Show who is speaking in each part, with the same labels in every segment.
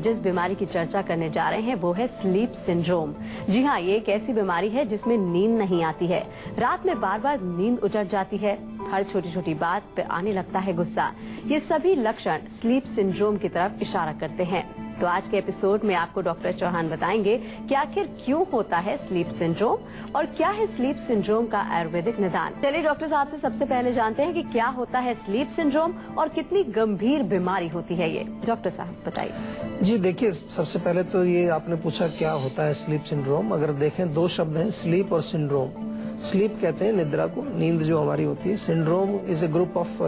Speaker 1: जिस बीमारी की चर्चा करने जा रहे हैं वो है स्लीप सिंड्रोम। जी हाँ, ये एक ऐसी बीमारी है जिसमें नींद नहीं आती है। रात में बार बार नींद उतर जाती है, हर छोटी छोटी बात पे आने लगता है गुस्सा। ये सभी लक्षण स्लीप सिंड्रोम की तरफ इशारा करते हैं। तो आज के एपिसोड में आपको डॉक्टर चौहान बताएंगे कि आखिर क्यों होता है स्लीप सिंड्रोम और क्या है स्लीप सिंड्रोम का आयुर्वेदिक निदान। चलिए डॉक्टर साहब से सबसे पहले जानते हैं कि क्या होता है स्लीप सिंड्रोम और कितनी गंभीर बीमारी होती है ये। डॉक्टर साहब बताइए।
Speaker 2: जी देखिए, सबसे पहले तो ये आपने पूछा क्या होता है स्लीप सिंड्रोम। अगर देखें, दो शब्द हैं, स्लीप और सिंड्रोम। स्लीप कहते हैं निद्रा को, नींद जो हमारी होती है। Syndrome is a group of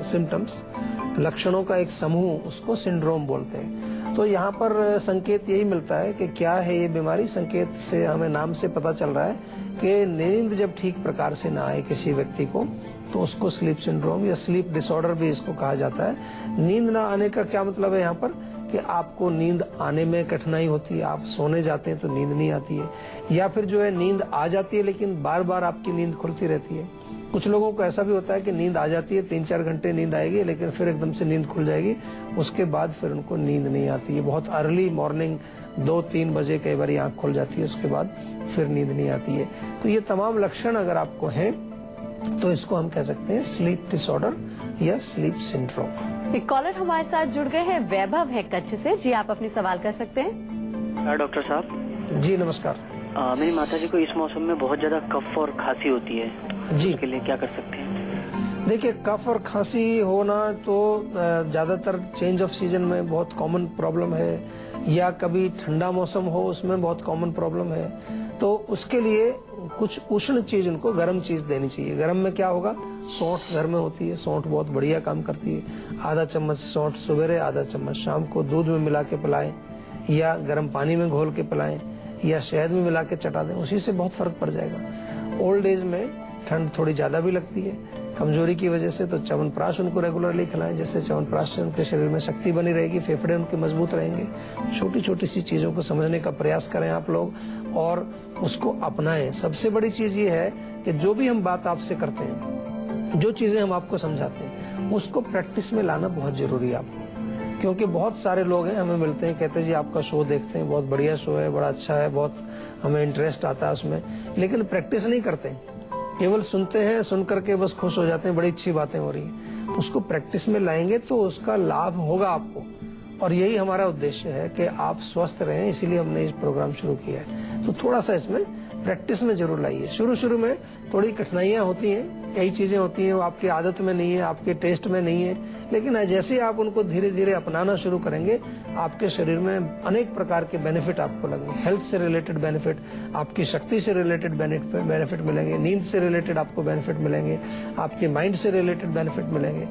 Speaker 2: symptoms, लक्षणों का एक समूह, उसको सिंड्रोम बोलते हैं। तो यहाँ पर संकेत यही मिलता है कि क्या है ये बीमारी। संकेत से हमें नाम से पता चल रहा है कि नींद जब ठीक प्रकार से ना आए किसी व्यक्ति को तो उसको स्लीप सिंड्रोम या स्लीप डिसऑर्डर भी इसको कहा जाता है। नींद ना आने का क्या मतलब है यहाँ पर कि आपको नींद आने में कठिनाई होती है, आप सोने जाते हैं तो नींद नहीं आती है, या फिर जो है नींद आ जाती है लेकिन बार बार आपकी नींद खुलती रहती है। कुछ लोगों को ऐसा भी होता है कि नींद आ जाती है, 3-4 घंटे नींद आएगी लेकिन फिर एकदम से नींद खुल जाएगी, उसके बाद फिर उनको नींद नहीं आती है। बहुत अर्ली मॉर्निंग 2-3 बजे कई बार आँख खुल जाती है, उसके बाद फिर नींद नहीं आती है। तो ये तमाम लक्षण अगर आपको हैं तो इसको हम कह सकते हैं स्लीप डिसऑर्डर या स्लीप सिंड्रोम।
Speaker 1: एक कॉलर हमारे साथ जुड़ गए हैं, वैभव है कच्छ से। जी आप अपनी सवाल कर सकते हैं।
Speaker 3: डॉक्टर साहब
Speaker 2: जी नमस्कार।
Speaker 3: मेरी माताजी को इस मौसम में बहुत ज्यादा कफ और खांसी होती है
Speaker 2: जी,
Speaker 3: उसके लिए क्या कर सकते हैं?
Speaker 2: देखिए, कफ और खांसी होना तो ज्यादातर चेंज ऑफ सीजन में बहुत कॉमन प्रॉब्लम है, या कभी ठंडा मौसम हो उसमें बहुत कॉमन प्रॉब्लम है। तो उसके लिए कुछ उष्ण चीज, उनको गर्म चीज देनी चाहिए। गर्म में क्या होगा, सौंठ घर में होती है, सौंठ बहुत बढ़िया काम करती है। आधा चम्मच सौंठ सुबह, आधा चम्मच शाम को दूध में मिला के पिलाएं, या गर्म पानी में घोल के पिलाएं, या शहद में मिला के चटा दें, उसी से बहुत फर्क पड़ जाएगा। ओल्ड एज में ठंड थोड़ी ज्यादा भी लगती है कमजोरी की वजह से, तो च्यवनप्राश उनको रेगुलरली खिलाएं। जैसे च्यवनप्राश से उनके शरीर में शक्ति बनी रहेगी, फेफड़े उनके मजबूत रहेंगे। छोटी छोटी सी चीजों को समझने का प्रयास करें आप लोग और उसको अपनाएं। सबसे बड़ी चीज ये है कि जो भी हम बात आपसे करते हैं, जो चीजें हम आपको समझाते हैं, उसको प्रैक्टिस में लाना बहुत जरूरी है आपको। क्योंकि बहुत सारे लोग हैं, हमें मिलते हैं, कहते हैं जी आपका शो देखते हैं, बहुत बढ़िया शो है, बड़ा अच्छा है, बहुत हमें इंटरेस्ट आता है उसमें, लेकिन प्रैक्टिस नहीं करते, केवल सुनते हैं, सुन करके बस खुश हो जाते हैं, बड़ी अच्छी बातें हो रही हैं। उसको प्रैक्टिस में लाएंगे तो उसका लाभ होगा आपको, और यही हमारा उद्देश्य है कि आप स्वस्थ रहें, इसीलिए हमने इस प्रोग्राम शुरू किया है। तो थोड़ा सा इसमें प्रैक्टिस में जरूर लाइए। शुरू में थोड़ी कठिनाइयां होती हैं, कई चीजें होती हैं वो आपकी आदत में नहीं है, आपके टेस्ट में नहीं है, लेकिन जैसे आप उनको धीरे धीरे अपनाना शुरू करेंगे, आपके शरीर में अनेक प्रकार के बेनिफिट आपको लगेंगे। हेल्थ से रिलेटेड बेनिफिट, आपकी शक्ति से रिलेटेड बेनिफिट मिलेंगे, नींद से रिलेटेड आपको बेनिफिट मिलेंगे, आपके माइंड से रिलेटेड बेनिफिट मिलेंगे।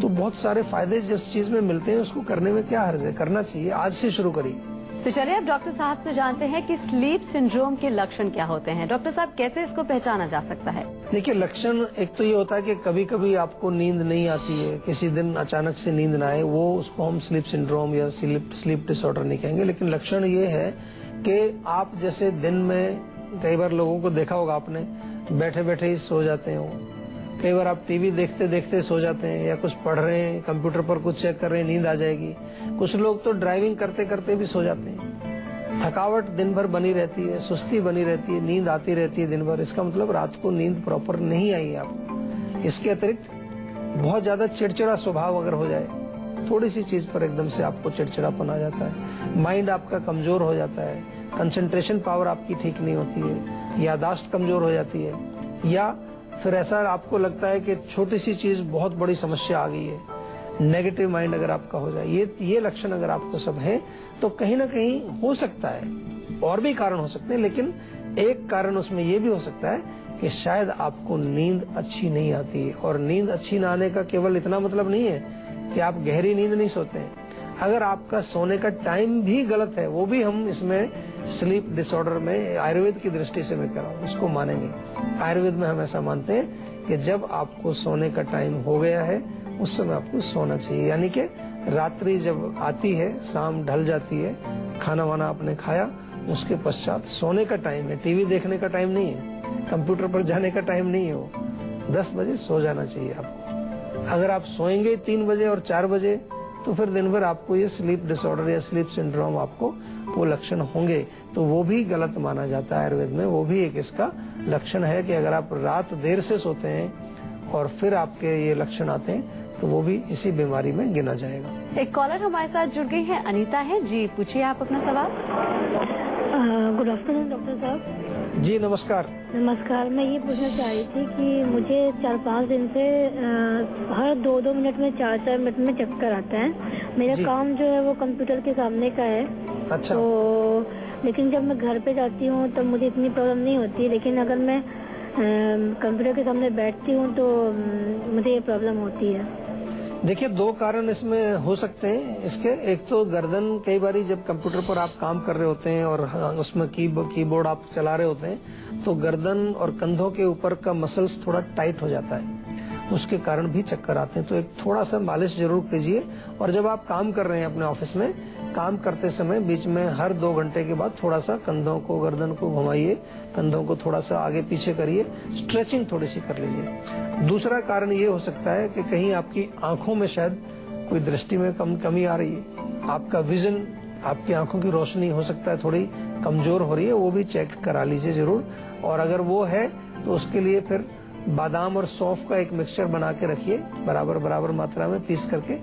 Speaker 2: तो बहुत सारे फायदे जिस चीज में मिलते हैं उसको करने में क्या हर्ज है, करना चाहिए। आज से शुरू करिए।
Speaker 1: तो चलिए अब डॉक्टर साहब से जानते हैं कि स्लीप सिंड्रोम के लक्षण क्या होते हैं। डॉक्टर साहब, कैसे इसको पहचाना जा सकता है?
Speaker 2: देखिए, लक्षण एक तो ये होता है कि कभी कभी आपको नींद नहीं आती है, किसी दिन अचानक से नींद ना आए, वो उसको हम स्लीप सिंड्रोम या स्लीप डिसऑर्डर नहीं कहेंगे। लेकिन लक्षण ये है कि आप जैसे दिन में, कई बार लोगों को देखा होगा आपने, बैठे बैठे ही सो जाते हो, कई बार आप टीवी देखते देखते सो जाते हैं, या कुछ पढ़ रहे हैं, कंप्यूटर पर कुछ चेक कर रहे हैं, नींद आ जाएगी। कुछ लोग तो ड्राइविंग करते करते भी सो जाते हैं। थकावट दिन भर बनी रहती है, सुस्ती बनी रहती है, नींद आती रहती है दिन भर। इसका मतलब रात को नींद प्रॉपर नहीं आई है आपको। इसके अतिरिक्त बहुत ज्यादा चिड़चिड़ा स्वभाव अगर हो जाए, थोड़ी सी चीज पर एकदम से आपको चिड़चिड़ापन आ जाता है, माइंड आपका कमजोर हो जाता है, कंसंट्रेशन पावर आपकी ठीक नहीं होती है, याददाश्त कमजोर हो जाती है, या फिर ऐसा आपको लगता है कि छोटी सी चीज बहुत बड़ी समस्या आ गई है, नेगेटिव माइंड अगर आपका हो जाए, ये लक्षण अगर आपको सब है, तो कहीं ना कहीं हो सकता है, और भी कारण हो सकते हैं, लेकिन एक कारण उसमें ये भी हो सकता है कि शायद आपको नींद अच्छी नहीं आती है। और नींद अच्छी ना आने का केवल इतना मतलब नहीं है कि आप गहरी नींद नहीं सोते हैं। अगर आपका सोने का टाइम भी गलत है, वो भी हम इसमें स्लीप डिसऑर्डर में आयुर्वेद की दृष्टि से मैं कह रहा हूँ, उसको मानेंगे। आयुर्वेद में हम ऐसा मानते हैं कि जब आपको सोने का टाइम हो गया है, उस समय आपको सोना चाहिए। यानी कि रात्रि जब आती है, शाम ढल जाती है, खाना वाना आपने खाया, उसके पश्चात सोने का टाइम है, टीवी देखने का टाइम नहीं है, कंप्यूटर पर जाने का टाइम नहीं है। वो 10 बजे सो जाना चाहिए आपको। अगर आप सोएंगे 3 बजे और 4 बजे तो फिर दिन भर आपको ये स्लीप डिसऑर्डर या स्लीप सिंड्रोम आपको वो लक्षण होंगे, तो वो भी गलत माना जाता है आयुर्वेद में। वो भी एक इसका लक्षण है कि अगर आप रात देर से सोते हैं और फिर आपके ये लक्षण आते हैं तो वो भी इसी बीमारी में गिना जाएगा।
Speaker 1: एक कॉलर हमारे साथ जुड़ गई है, अनीता है जी, पूछिए आप अपना सवाल।
Speaker 4: गुड आफ्टरनून डॉक्टर साहब।
Speaker 2: जी नमस्कार।
Speaker 4: नमस्कार, मैं ये पूछना चाह रही थी कि मुझे 4-5 दिन से हर 2-2 मिनट में 4-4 मिनट में चक्कर आता है। मेरा काम जो है वो कंप्यूटर के सामने का है।
Speaker 2: अच्छा।
Speaker 4: तो लेकिन जब मैं घर पे जाती हूँ तो मुझे इतनी प्रॉब्लम नहीं होती, लेकिन अगर मैं कंप्यूटर के सामने बैठती हूँ तो मुझे ये प्रॉब्लम होती है।
Speaker 2: देखिए, 2 कारण इसमें हो सकते हैं इसके। एक तो गर्दन, कई बार जब कंप्यूटर पर आप काम कर रहे होते हैं और उसमें कीबोर्ड आप चला रहे होते हैं तो गर्दन और कंधों के ऊपर का मसल्स थोड़ा टाइट हो जाता है, उसके कारण भी चक्कर आते हैं। तो एक थोड़ा सा मालिश जरूर कीजिए। और जब आप काम कर रहे हैं अपने ऑफिस में, काम करते समय बीच में हर 2 घंटे के बाद थोड़ा सा कंधों को, गर्दन को घुमाइए, कंधों को थोड़ा सा आगे पीछे करिए, स्ट्रेचिंग थोड़ी सी कर लीजिए। दूसरा कारण ये हो सकता है कि कहीं आपकी आंखों में शायद कोई दृष्टि में कमी आ रही है, आपका विजन, आपकी आंखों की रोशनी हो सकता है थोड़ी कमजोर हो रही है, वो भी चेक करा लीजिए जरूर। और अगर वो है तो उसके लिए फिर बादाम और सौंफ का एक मिक्सचर बना के रखिए, बराबर बराबर मात्रा में पीस करके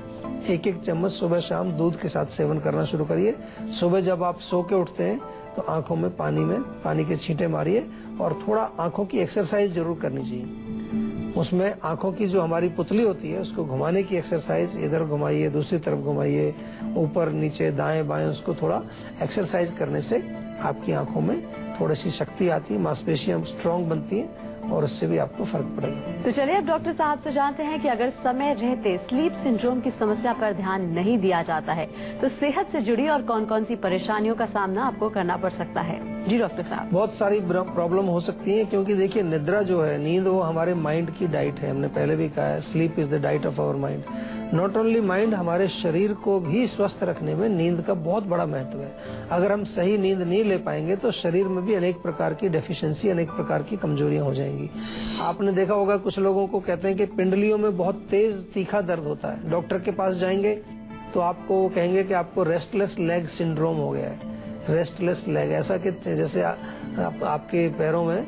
Speaker 2: 1-1 चम्मच सुबह शाम दूध के साथ सेवन करना शुरू करिए। सुबह जब आप सो के उठते हैं तो आंखों में पानी के छींटे मारिए और थोड़ा आंखों की एक्सरसाइज जरूर करनी चाहिए। उसमें आंखों की जो हमारी पुतली होती है उसको घुमाने की एक्सरसाइज, इधर घुमाइए, दूसरी तरफ घुमाइए, ऊपर नीचे दाएं बाएं, उसको थोड़ा एक्सरसाइज करने से आपकी आंखों में थोड़ी सी शक्ति आती है, मांसपेशियां स्ट्रांग बनती हैं और उससे भी आपको फर्क पड़ेगा।
Speaker 1: तो चलिए अब डॉक्टर साहब से जानते हैं कि अगर समय रहते स्लीप सिंड्रोम की समस्या पर ध्यान नहीं दिया जाता है तो सेहत से जुड़ी और कौन कौन सी परेशानियों का सामना आपको करना पड़ सकता है। जी डॉक्टर साहब।
Speaker 2: बहुत सारी प्रॉब्लम हो सकती है, क्योंकि देखिए निद्रा जो है, नींद, वो हमारे माइंड की डाइट है। हमने पहले भी कहा है, sleep is the diet of our mind. Not only mind, हमारे शरीर को भी स्वस्थ रखने में नींद का बहुत बड़ा महत्व है। अगर हम सही नींद नहीं ले पाएंगे तो शरीर में भी अनेक प्रकार की डेफिशिएंसी, अनेक प्रकार की कमजोरियां हो जाएंगी। आपने देखा होगा कुछ लोगों को कहते हैं कि पिंडलियों में बहुत तेज तीखा दर्द होता है। डॉक्टर के पास जाएंगे तो आपको कहेंगे कि आपको रेस्टलेस लेग सिंड्रोम हो गया है। रेस्टलेस लेग, ऐसा कि जैसे आपके पैरों में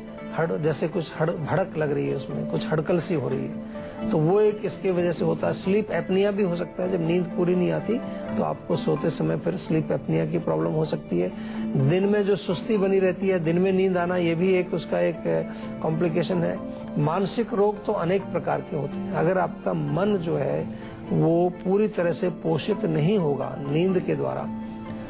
Speaker 2: जैसे कुछ भड़क लग रही है, उसमें कुछ हड़कल सी हो रही है, तो वो एक इसके वजह से होता है। स्लीप एपनिया भी हो सकता है, जब नींद पूरी नहीं आती तो आपको सोते समय फिर स्लीप एपनिया की प्रॉब्लम हो सकती है। दिन में जो सुस्ती बनी रहती है, दिन में नींद आना, ये भी एक उसका एक कॉम्प्लिकेशन है। मानसिक रोग तो अनेक प्रकार के होते हैं। अगर आपका मन जो है वो पूरी तरह से पोषित नहीं होगा नींद के द्वारा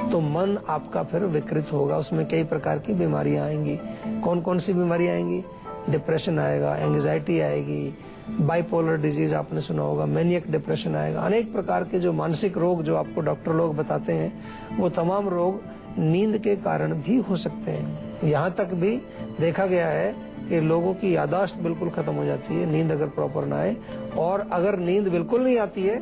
Speaker 2: तो मन आपका फिर विकृत होगा, उसमें कई प्रकार की बीमारियां आएंगी। कौन कौन सी बीमारियां आएंगी? डिप्रेशन आएगा, एंजाइटी आएगी, बाइपोलर डिजीज आपने सुना होगा, मैनियक डिप्रेशन आएगा। अनेक प्रकार के जो मानसिक रोग जो आपको डॉक्टर लोग बताते हैं वो तमाम रोग नींद के कारण भी हो सकते हैं। यहाँ तक भी देखा गया है कि लोगों की याददाश्त बिल्कुल खत्म हो जाती है नींद अगर प्रॉपर ना आए। और अगर नींद बिल्कुल नहीं आती है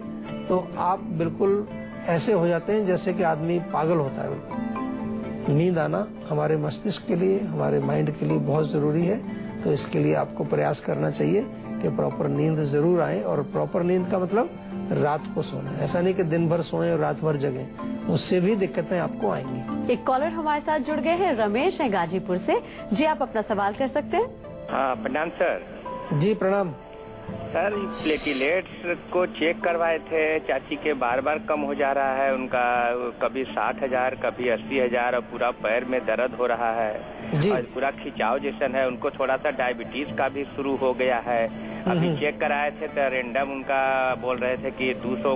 Speaker 2: तो आप बिल्कुल ऐसे हो जाते हैं जैसे कि आदमी पागल होता है। बिल्कुल नींद आना हमारे मस्तिष्क के लिए, हमारे माइंड के लिए बहुत जरूरी है। तो इसके लिए आपको प्रयास करना चाहिए कि प्रॉपर नींद जरूर आए। और प्रॉपर नींद का मतलब रात को सोना, ऐसा नहीं कि दिन भर सोएं और रात भर जगें, उससे भी दिक्कतें आपको आएंगी।
Speaker 1: एक कॉलर हमारे साथ जुड़ गए हैं, रमेश है गाजीपुर से। जी आप अपना सवाल कर सकते हैं।
Speaker 5: हाँ, प्रणाम सर।
Speaker 2: जी प्रणाम
Speaker 5: सर, प्लेटलेट्स को चेक करवाए थे, चाची के बार बार कम हो जा रहा है उनका, कभी 60,000 कभी 80,000 और पूरा पैर में दर्द हो रहा है
Speaker 2: जी।
Speaker 5: और पूरा खिंचाव जैसन है। उनको थोड़ा सा डायबिटीज का भी शुरू हो गया है। अभी चेक कराए थे तो रेंडम उनका बोल रहे थे कि 200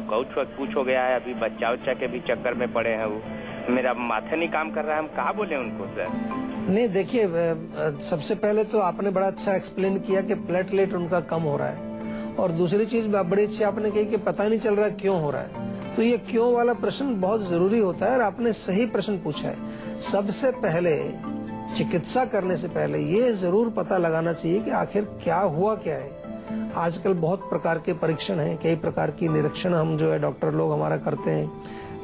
Speaker 5: कुछ हो गया है। अभी बच्चा उच्चा के भी चक्कर में पड़े हैं। वो मेरा माथा नहीं काम कर रहा है, हम कहाँ बोले उनको सर?
Speaker 2: नहीं, देखिए सबसे पहले तो आपने बड़ा अच्छा एक्सप्लेन किया कि प्लेटलेट उनका कम हो रहा है। और दूसरी चीज बड़ी अच्छी आपने कही कि पता नहीं चल रहा क्यों हो रहा है। तो ये क्यों वाला प्रश्न बहुत जरूरी होता है और आपने सही प्रश्न पूछा है। सबसे पहले चिकित्सा करने से पहले ये जरूर पता लगाना चाहिए कि आखिर क्या हुआ क्या है। आजकल बहुत प्रकार के परीक्षण हैं, कई प्रकार की निरीक्षण हम जो है डॉक्टर लोग हमारा करते हैं,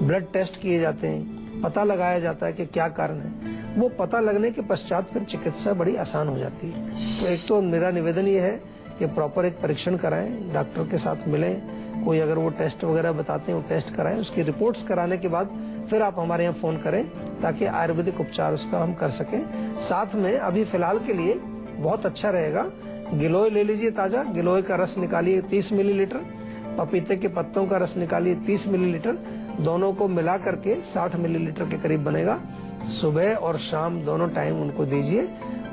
Speaker 2: ब्लड टेस्ट किए जाते हैं, पता लगाया जाता है कि क्या कारण है। वो पता लगने के पश्चात फिर चिकित्सा बड़ी आसान हो जाती है। तो एक तो मेरा निवेदन ये है कि प्रॉपर एक परीक्षण कराएं, डॉक्टर के साथ मिलें, कोई अगर वो टेस्ट वगैरह बताते हैं वो टेस्ट कराएं, उसकी रिपोर्ट्स कराने के बाद फिर आप हमारे यहाँ फोन करें ताकि आयुर्वेदिक उपचार उसका हम कर सकें। साथ में अभी फिलहाल के लिए बहुत अच्छा रहेगा, गिलोय ले लीजिए ताजा, गिलोय का रस निकालिए 30 मिलीलीटर, पपीते के पत्तों का रस निकालिए 30 मिलीलीटर, दोनों को मिला करके 60 मिलीलीटर के करीब बनेगा। सुबह और शाम दोनों टाइम उनको दीजिए,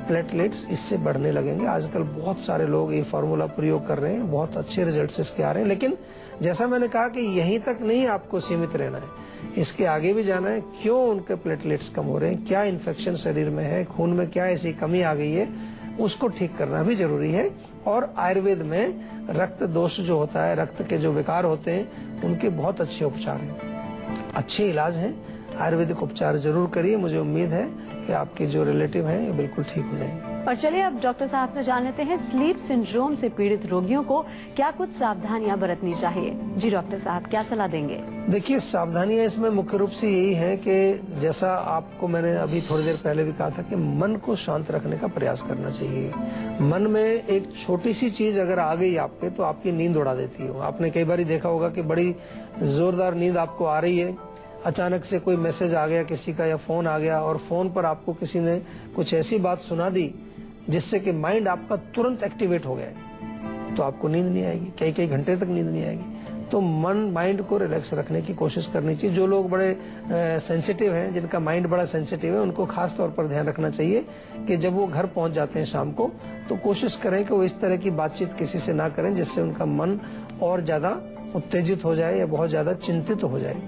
Speaker 2: प्लेटलेट्स इससे बढ़ने लगेंगे। आजकल बहुत सारे लोग ये फार्मूला प्रयोग कर रहे हैं, बहुत अच्छे रिजल्ट्स इसके आ रहे हैं। लेकिन जैसा मैंने कहा कि यहीं तक नहीं आपको सीमित रहना है, इसके आगे भी जाना है। क्यों उनके प्लेटलेट्स कम हो रहे हैं, क्या इन्फेक्शन शरीर में है, खून में क्या ऐसी कमी आ गई है, उसको ठीक करना भी जरूरी है। और आयुर्वेद में रक्त दोष जो होता है, रक्त के जो विकार होते हैं, उनके बहुत अच्छे उपचार हैं, अच्छे इलाज हैं। आयुर्वेदिक उपचार जरूर करिए, मुझे उम्मीद है कि आपके जो रिलेटिव हैं ये बिल्कुल ठीक हो जाएंगे।
Speaker 1: और चलिए अब डॉक्टर साहब से जान लेते हैं स्लीप सिंड्रोम से पीड़ित रोगियों को क्या कुछ सावधानियां बरतनी चाहिए। जी डॉक्टर साहब, क्या सलाह देंगे?
Speaker 2: देखिए, सावधानियां इसमें मुख्य रूप से यही है कि जैसा आपको मैंने अभी थोड़ी देर पहले भी कहा था कि मन को शांत रखने का प्रयास करना चाहिए। मन में एक छोटी सी चीज अगर आ गई आपके तो आपकी नींद उड़ा देती है। आपने कई बार देखा होगा कि बड़ी जोरदार नींद आपको आ रही है, अचानक से कोई मैसेज आ गया किसी का या फोन आ गया और फोन पर आपको किसी ने कुछ ऐसी बात सुना दी जिससे कि माइंड आपका तुरंत एक्टिवेट हो गया, तो आपको नींद नहीं आएगी, कई कई घंटे तक नींद नहीं आएगी। तो माइंड को रिलैक्स रखने की कोशिश करनी चाहिए। जो लोग बड़े सेंसिटिव हैं, जिनका माइंड बड़ा सेंसिटिव है, उनको खास तौर पर ध्यान रखना चाहिए कि जब वो घर पहुंच जाते हैं शाम को, तो कोशिश करें कि वो इस तरह की बातचीत किसी से ना करें जिससे उनका मन और ज्यादा उत्तेजित हो जाए या बहुत ज्यादा चिंतित हो जाए।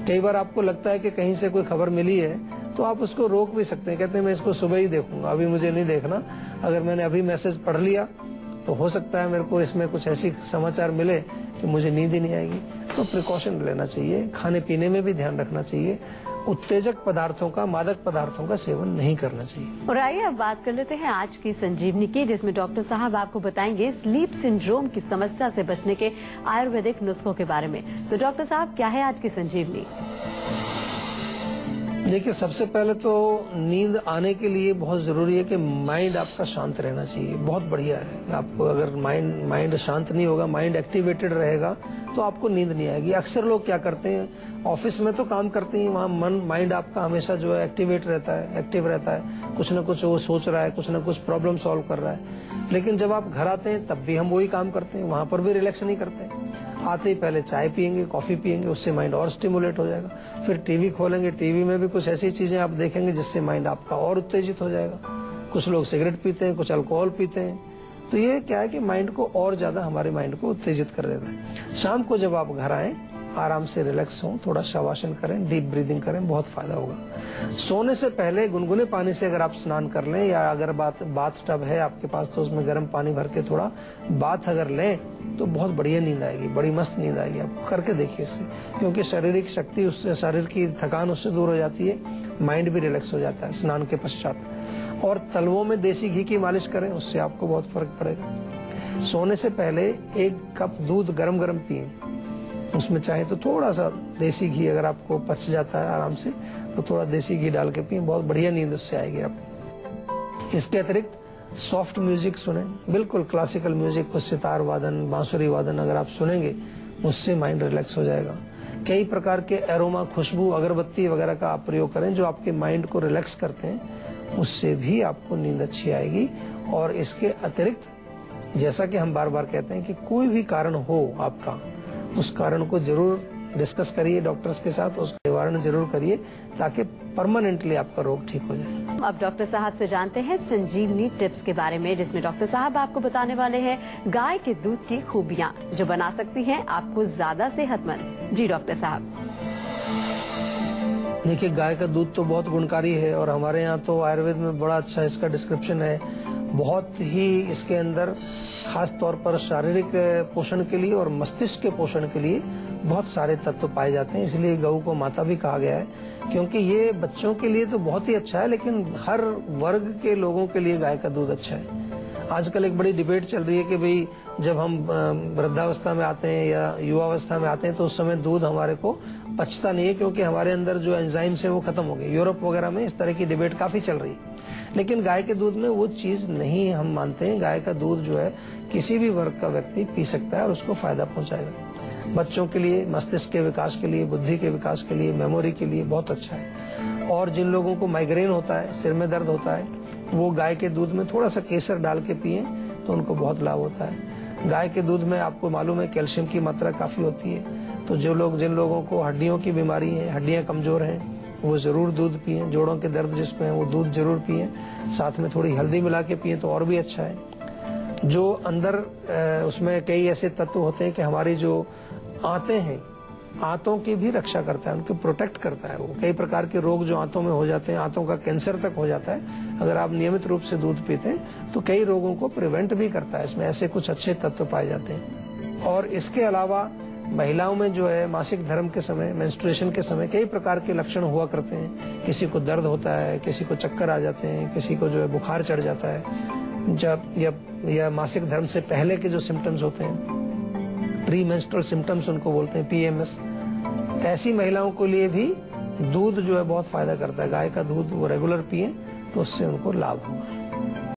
Speaker 2: कई बार आपको लगता है कि कहीं से कोई खबर मिली है तो आप उसको रोक भी सकते हैं, कहते हैं मैं इसको सुबह ही देखूंगा, अभी मुझे नहीं देखना। अगर मैंने अभी मैसेज पढ़ लिया तो हो सकता है मेरे को इसमें कुछ ऐसी समाचार मिले कि मुझे नींद ही नहीं आएगी। तो प्रिकॉशन लेना चाहिए, खाने पीने में भी ध्यान रखना चाहिए, उत्तेजक पदार्थों का, मादक पदार्थों का सेवन नहीं करना चाहिए।
Speaker 1: और आइए अब बात कर लेते हैं आज की संजीवनी की, जिसमें डॉक्टर साहब आपको बताएंगे स्लीप सिंड्रोम की समस्या से बचने के आयुर्वेदिक नुस्खों के बारे में। तो डॉक्टर साहब, क्या है आज की संजीवनी?
Speaker 2: देखिए, सबसे पहले तो नींद आने के लिए बहुत जरूरी है कि माइंड आपका शांत रहना चाहिए। बहुत बढ़िया है, आपको अगर माइंड शांत नहीं होगा, माइंड एक्टिवेटेड रहेगा तो आपको नींद नहीं आएगी। अक्सर लोग क्या करते हैं, ऑफिस में तो काम करते हैं, वहाँ माइंड आपका हमेशा जो है एक्टिवेट रहता है, एक्टिव रहता है, कुछ न कुछ वो सोच रहा है, कुछ न कुछ प्रॉब्लम सॉल्व कर रहा है। लेकिन जब आप घर आते हैं तब भी हम वही काम करते हैं, वहां पर भी रिलैक्स नहीं करते। आते ही पहले चाय पियेंगे, कॉफी पियेंगे, उससे माइंड और स्टिमुलेट हो जाएगा। फिर टीवी खोलेंगे, टीवी में भी कुछ ऐसी चीजें आप देखेंगे जिससे माइंड आपका और उत्तेजित हो जाएगा। कुछ लोग सिगरेट पीते हैं, कुछ अल्कोहल पीते हैं, तो ये क्या है कि माइंड को और ज्यादा, हमारे माइंड को उत्तेजित कर देता है। शाम को जब आप घर आए, आराम से रिलैक्स हों, थोड़ा शवासन करें, डीप ब्रीदिंग करें, बहुत फायदा होगा। सोने से पहले गुनगुने पानी से अगर आप स्नान कर लें, या अगर बाथ टब है आपके पास तो उसमें गर्म पानी भर के थोड़ा बाथ अगर लें तो बहुत बढ़िया नींद आएगी, बड़ी मस्त नींद आएगी। आप करके देखिए इससे, क्योंकि शारीरिक शक्ति उससे, शरीर की थकान उससे दूर हो जाती है, माइंड भी रिलैक्स हो जाता है स्नान के पश्चात। और तलवों में देसी घी की मालिश करें, उससे आपको बहुत फर्क पड़ेगा। सोने से पहले 1 कप दूध गरम गरम पिए, उसमें चाहे तो थोड़ा सा देसी घी, अगर आपको पच जाता है आराम से तो थोड़ा देसी घी डाल के पिए, बहुत बढ़िया नींद उससे आएगी आपको। इसके अतिरिक्त सॉफ्ट म्यूजिक सुने, बिल्कुल क्लासिकल म्यूजिक, कुछ सितार वादन, बांसुरी वादन अगर आप सुनेंगे, उससे माइंड रिलैक्स हो जाएगा। कई प्रकार के एरोमा, खुशबू, अगरबत्ती वगैरह का आप प्रयोग करें जो आपके माइंड को रिलैक्स करते हैं, उससे भी आपको नींद अच्छी आएगी। और इसके अतिरिक्त, जैसा कि हम बार बार कहते हैं कि कोई भी कारण हो आपका, उस कारण को जरूर डिस्कस करिए डॉक्टर्स के साथ, उसका निवारण जरूर करिए ताकि परमानेंटली आपका रोग ठीक हो जाए।
Speaker 1: अब डॉक्टर साहब से जानते हैं संजीवनी टिप्स के बारे में, जिसमें डॉक्टर साहब आपको बताने वाले हैं गाय के दूध की खूबियां जो बना सकती हैं आपको ज्यादा सेहतमंद। जी डॉक्टर साहब।
Speaker 2: देखिए, गाय का दूध तो बहुत गुणकारी है और हमारे यहाँ तो आयुर्वेद में बड़ा अच्छा इसका डिस्क्रिप्शन है। बहुत ही इसके अंदर खास तौर पर शारीरिक पोषण के लिए और मस्तिष्क के पोषण के लिए बहुत सारे तत्व पाए जाते हैं, इसलिए गऊ को माता भी कहा गया है, क्योंकि ये बच्चों के लिए तो बहुत ही अच्छा है, लेकिन हर वर्ग के लोगों के लिए गाय का दूध अच्छा है। आजकल एक बड़ी डिबेट चल रही है कि भाई जब हम वृद्धावस्था में आते हैं या युवावस्था में आते हैं तो उस समय दूध हमारे को पचता नहीं है, क्योंकि हमारे अंदर जो एंजाइम्स है वो खत्म हो गए। यूरोप वगैरह में इस तरह की डिबेट काफी चल रही है, लेकिन गाय के दूध में वो चीज नहीं हम मानते हैं। गाय का दूध जो है किसी भी वर्ग का व्यक्ति पी सकता है और उसको फायदा पहुंचाएगा। बच्चों के लिए मस्तिष्क के विकास के लिए, बुद्धि के विकास के लिए, मेमोरी के लिए बहुत अच्छा है। और जिन लोगों को माइग्रेन होता है, सिर में दर्द होता है, वो गाय के दूध में थोड़ा सा केसर डाल के पिए तो उनको बहुत लाभ होता है। गाय के दूध में आपको मालूम है कैल्शियम की मात्रा काफी होती है, तो जिन लोगों को हड्डियों की बीमारी है, हड्डियां कमजोर हैं, वो जरूर दूध पिए। जोड़ों के दर्द जिसमें है वो दूध जरूर पिए, साथ में थोड़ी हल्दी मिला के पिए तो और भी अच्छा है। जो अंदर उसमें कई ऐसे तत्व होते हैं कि हमारी जो आंतें हैं, आंतों की भी रक्षा करता है, उनको प्रोटेक्ट करता है। वो कई प्रकार के रोग जो आंतों में हो जाते हैं, आंतों का कैंसर तक हो जाता है, अगर आप नियमित रूप से दूध पीते हैं तो कई रोगों को प्रिवेंट भी करता है। इसमें ऐसे कुछ अच्छे तत्व पाए जाते हैं। और इसके अलावा महिलाओं में जो है मासिक धर्म के समय, मेंस्ट्रुएशन के समय कई प्रकार के लक्षण हुआ करते हैं। किसी को दर्द होता है, किसी को चक्कर आ जाते हैं, किसी को जो है बुखार चढ़ जाता है। जब या मासिक धर्म से पहले के जो सिम्टम्स होते हैं, प्री मेंस्ट्रुअल सिम्टम्स उनको बोलते हैं, PMS, ऐसी महिलाओं के लिए भी दूध जो है बहुत फायदा करता है। गाय का दूध वो रेगुलर पिए तो उससे उनको लाभ होगा।